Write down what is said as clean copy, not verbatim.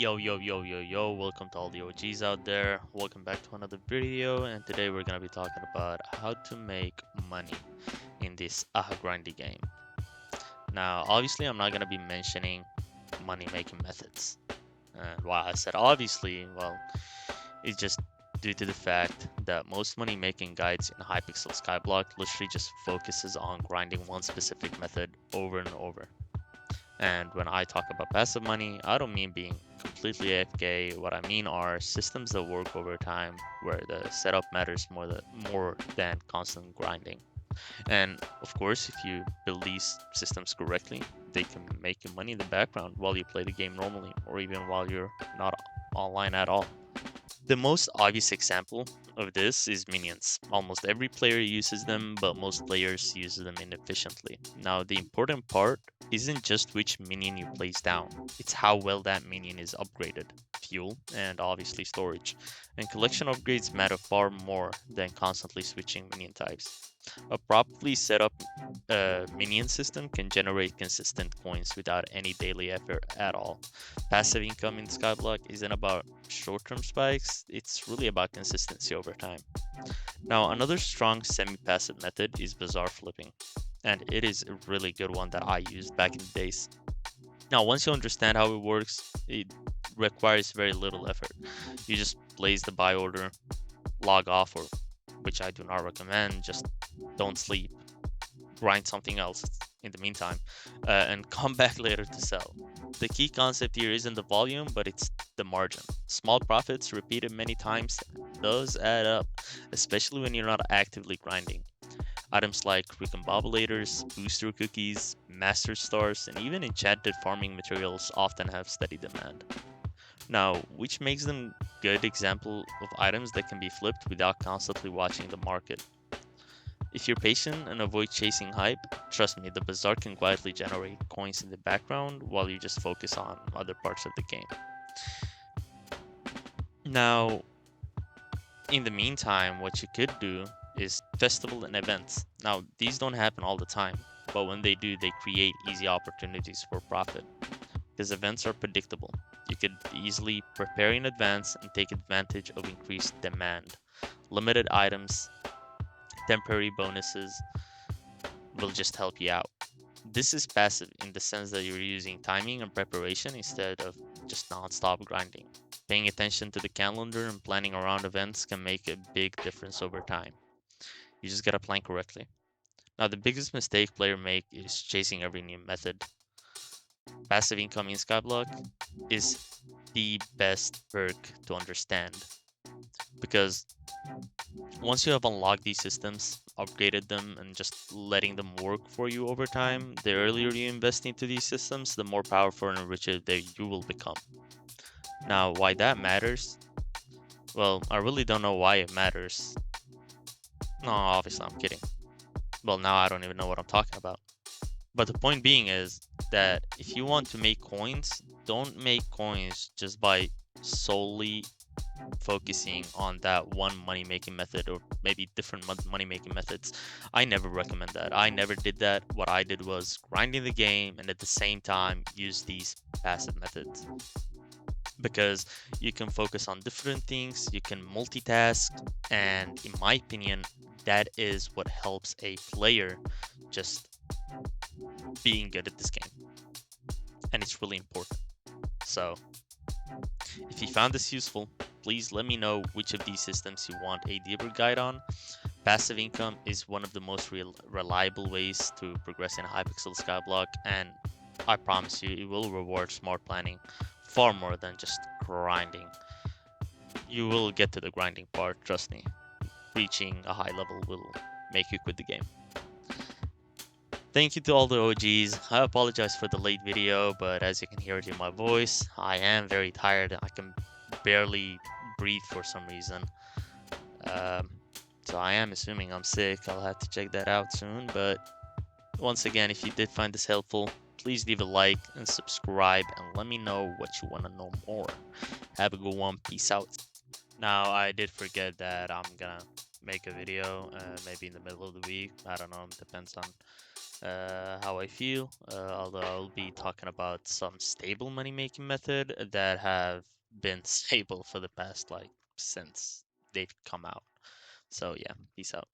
Yo, welcome to all the OGs out there. Welcome back to another video, and today we're gonna be talking about how to make money in this grindy game. Now, obviously, I'm not gonna be mentioning money making methods. And why I said obviously, well, it's just due to the fact that most money making guides in Hypixel SkyBlock literally just focuses on grinding one specific method over and over. And when I talk about passive money, I don't mean being completely AFK. What I mean are systems that work over time where the setup matters more than constant grinding. And of course, if you build these systems correctly, they can make you money in the background while you play the game normally, or even while you're not online at all. The most obvious example of this is minions. Almost every player uses them, but most players use them inefficiently. Now, the important part isn't just which minion you place down, it's how well that minion is upgraded. Fuel, and obviously storage. And collection upgrades matter far more than constantly switching minion types. A properly set up minion system can generate consistent coins without any daily effort at all. Passive income in Skyblock isn't about short-term spikes, it's really about consistency over time. Now, another strong semi-passive method is Bazaar flipping, and it is a really good one that I used back in the days. Now, once you understand how it works, it requires very little effort. You just place the buy order, log off, or which I do not recommend, just don't sleep, grind something else in the meantime, and come back later to sell. The key concept here isn't the volume, but it's the margin. Small profits repeated many times does add up, especially when you're not actively grinding. Items like recombobulators, booster cookies, master stars, and even enchanted farming materials often have steady demand. Now, which makes them good example of items that can be flipped without constantly watching the market. If you're patient and avoid chasing hype, trust me, the Bazaar can quietly generate coins in the background while you just focus on other parts of the game. Now, in the meantime, what you could do is festival and events. Now, these don't happen all the time, but when they do, they create easy opportunities for profit. Because events are predictable. You could easily prepare in advance and take advantage of increased demand. Limited items, temporary bonuses will just help you out. This is passive in the sense that you're using timing and preparation instead of just non-stop grinding. Paying attention to the calendar and planning around events can make a big difference over time. You just gotta plan correctly. Now, the biggest mistake players make is chasing every new method. Passive income in Skyblock is the best perk to understand because once you have unlocked these systems, upgraded them, and just letting them work for you over time, the earlier you invest into these systems, the more powerful and richer they you will become. Now, why that matters? Well, I really don't know why it matters. No, obviously I'm kidding. Well, now I don't even know what I'm talking about. But the point being is that if you want to make coins, don't make coins just by solely focusing on that one money making method or maybe different money making methods. I never recommend that. I never did that. What I did was grinding the game and at the same time use these passive methods because you can focus on different things, you can multitask, and in my opinion, that is what helps a player just being good at this game. And it's really important. So, if you found this useful, please let me know which of these systems you want a deeper guide on. Passive income is one of the most reliable ways to progress in Hypixel SkyBlock, and I promise you it will reward smart planning far more than just grinding. You will get to the grinding part, trust me. Reaching a high level will make you quit the game. Thank you to all the OGs. I apologize for the late video, but as you can hear it in my voice, I am very tired. I can barely breathe for some reason. So I am assuming I'm sick. I'll have to check that out soon. But once again, if you did find this helpful, please leave a like and subscribe and let me know what you want to know more. Have a good one. Peace out. Now, I did forget that I'm gonna make a video maybe in the middle of the week. I don't know. It depends on how I feel. Although I'll be talking about some stable money making method that have been stable for the past like since they've come out. So yeah, peace out.